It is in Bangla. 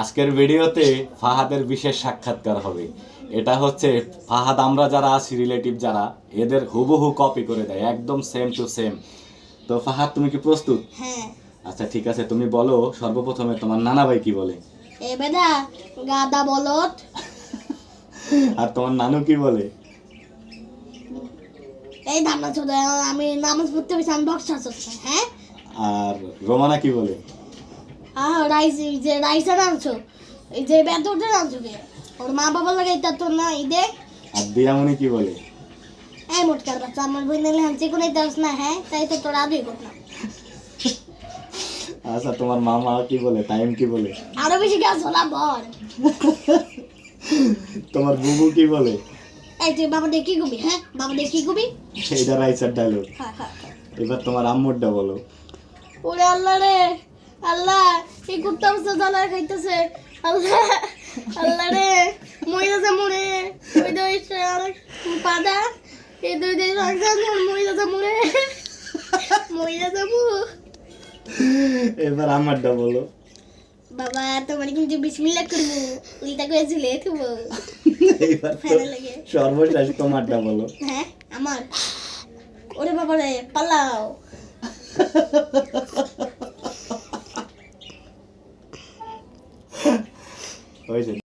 আজকের ভিডিওতে ফাহাদের বিশেষ সাক্ষাৎকার হবে। এটা হচ্ছে ফাহাদ আমরা যারা আছি রিলেটিভ যারা এদের হুবহু কপি করে দেয়, একদম সেম টু সেম। তো ফাহাদ তুমি কি প্রস্তুত? হ্যাঁ। আচ্ছা ঠিক আছে, তুমি বলো সর্বপ্রথমে তোমার নানা ভাই কি বলে। এ বেটা গাদা বলদ। আর তোমার নানু কি বলে? এই ধামনা ছোট আমি নামাজ পড়তে বসে আমি বক্সা চলছে। হ্যাঁ। আর রোমানা কি বলে? রাইস যে রাইস আনছো এই যে বেতনটা আনছো কে ওর মা বাবা লাগে এটা তো না ঈদে। আর দিয়ামণি কি বলে? এই মোটকার বাচ্চা আমার বই নিলে হাঁচি করে দাস না। হ্যাঁ তাই তো তোর আদুই কর না। আচ্ছা তোমার মামা কি বলে, টাইম কি বলে? আরো বেশি গাছ হলা বর। তোমার বুবু কি বলে? এই তুই বাবা দেখি গুবি। হ্যাঁ বাবা দেখি গুবি। এইটা রাইসার ডায়লগ। হ্যাঁ হ্যাঁ। এবার তোমার আম্মুরটা বলো। ওরে আল্লাহ রে আল্লাহ এই কুত্তা বসে জ্বালা খাইতেছে। আল্লাহ আল্লাহ রে মইরা যা মরে ওই দই পাদা এই দুই দুই রাখছান মইরা যা মরে মইরা যাবো। এবার আমারটা বলো। বাবা তোমার কিন্তু বিসমিল্লাহ করবো উল্টা করে ঝুলে থুবো। এইবার তো ফেলে লাগে। সর্বশেষ তোমারটা বলো। হ্যাঁ আমার ওরে বাবা রে পালাও। হয়েছে।